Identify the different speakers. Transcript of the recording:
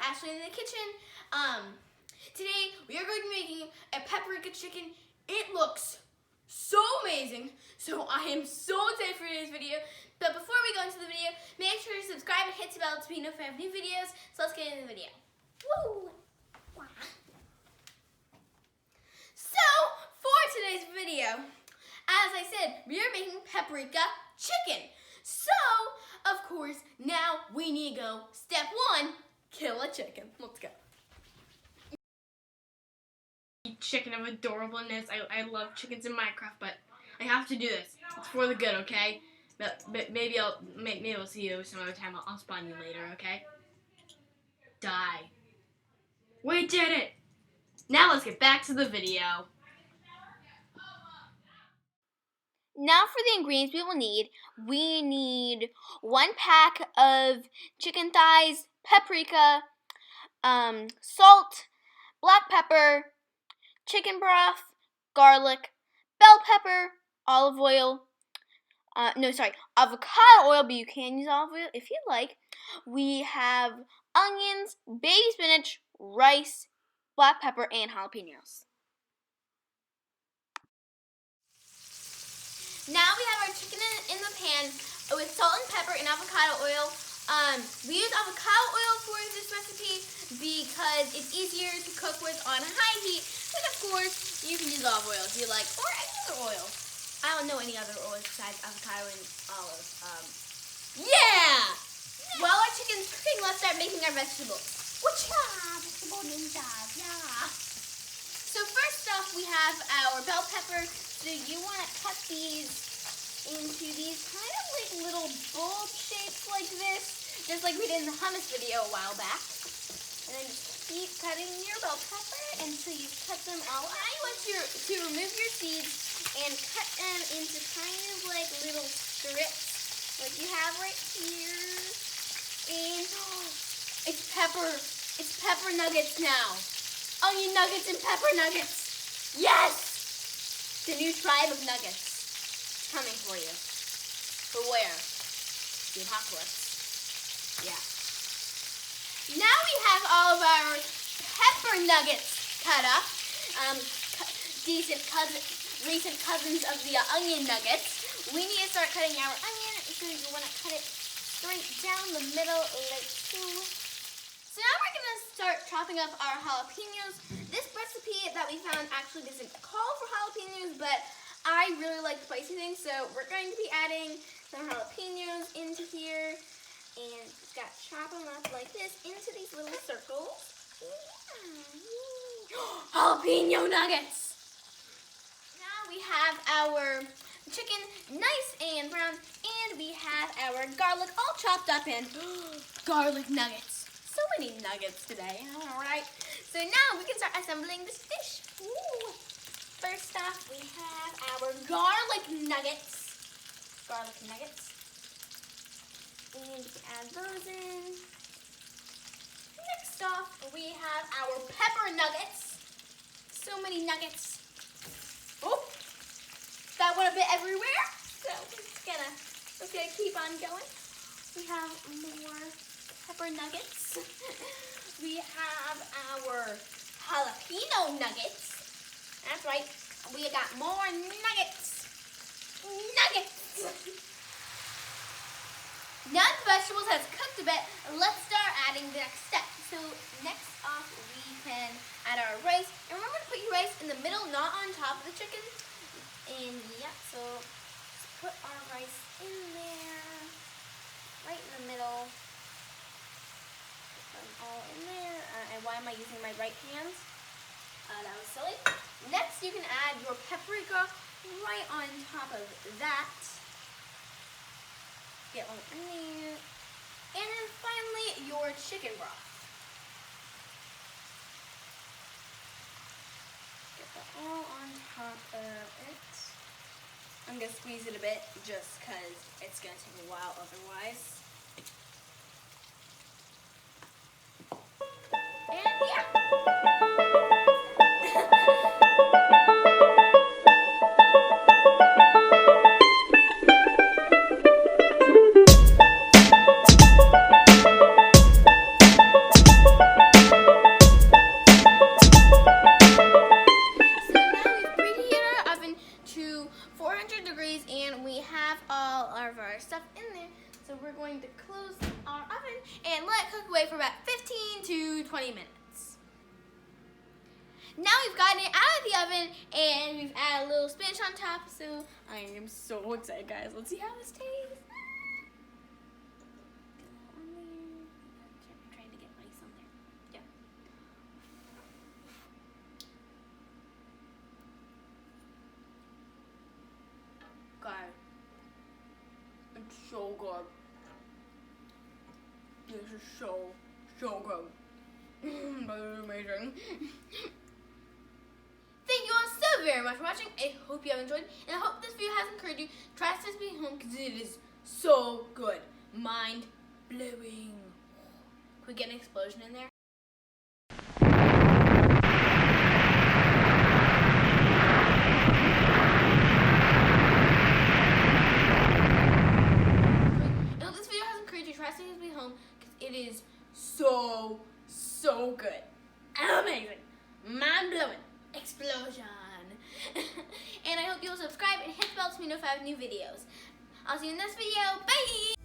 Speaker 1: Ashley in the kitchen. Today we are going to be making a paprika chicken. It looks so amazing. So I am so excited for today's video. But before we go into the video, make sure to subscribe and hit the bell to be notified of new videos. So let's get into the video. Woo! So for today's video, as I said, we are making paprika chicken. So, of course, now we need to go. Step 1, kill a chicken. Let's go.
Speaker 2: Chicken of adorableness. I love chickens in Minecraft, but I have to do this. It's for the good, okay? But maybe I'll see you some other time. I'll spawn you later, okay? Die. We did it! Now let's get back to the video.
Speaker 1: Now for the ingredients we need 1 pack of chicken thighs, paprika, salt, black pepper, chicken broth, garlic, bell pepper, olive oil, avocado oil, but you can use olive oil if you like. We have onions, baby spinach, rice, black pepper, and jalapenos. Now we have our chicken in the pan with salt and pepper and avocado oil. We use avocado oil for this recipe because it's easier to cook with on high heat. And of course, you can use olive oil if you like, or any other oil. I don't know any other oils besides avocado and olive. Yeah! While our chicken's cooking, let's start making our vegetables. Vegetable ninjas, yeah! So first off, we have our bell pepper. So you want to cut these into these kind of like little bulb shapes like this, just like we did in the hummus video a while back. And then just keep cutting your bell pepper until you cut them all out. Now you want to remove your seeds and cut them into kind of like little strips, like you have right here. And it's pepper nuggets now. Onion nuggets and pepper nuggets. Yes! The new tribe of nuggets coming for you. Beware. The apocalypse. Yeah. Now we have all of our pepper nuggets cut up. Recent cousins of the onion nuggets. We need to start cutting our onion, so you want to cut it straight down the middle like so. So now we're going to start chopping up our jalapenos. This recipe that we found actually doesn't call for jalapenos, but I really like spicy things, so we're going to be adding some jalapenos into here. And just got to chop them up like this into these little circles. Yeah. Jalapeno nuggets! Now we have our chicken nice and brown, and we have our garlic all chopped up in garlic nuggets. So many nuggets today, alright? So now we can start assembling this dish. Ooh. First off, we have our garlic nuggets. And we can add those in. Next off, we have our pepper nuggets. So many nuggets. Oh, that went a bit everywhere. So we're gonna keep on going. We have more pepper nuggets. We have our jalapeno nuggets. That's right. We got more nuggets. Now the vegetables has cooked a bit, let's start adding the next step. So next off, we can add our rice. And remember to put your rice in the middle, not on top of the chicken. And yeah, so let's put our rice in there, right in the middle. Put them all in there. And why am I using my right hand? That was silly. Next, you can add your paprika right on top of that. Get one in there. And then finally, your chicken broth. Get that all on top of it. I'm going to squeeze it a bit just because it's going to take a while otherwise. And yeah. we're going to close our oven and let it cook away for about 15 to 20 minutes. Now we've gotten it out of the oven and we've added a little spinach on top, so I am so excited, guys. Let's see how this tastes. I'm trying to get rice on there. Yeah. Guys, it's so good. This is so good. That is amazing. Thank you all so very much for watching. I hope you have enjoyed, and I hope this video has encouraged you to try this recipe at home because it is so good. Mind blowing. Can we get an explosion in there? I hope this video has encouraged you to try this recipe at home because it is so good. Amazing. Mind blowing. Explosion. And I hope you'll subscribe and hit the bell to be notified of new videos. I'll see you in this video. Bye!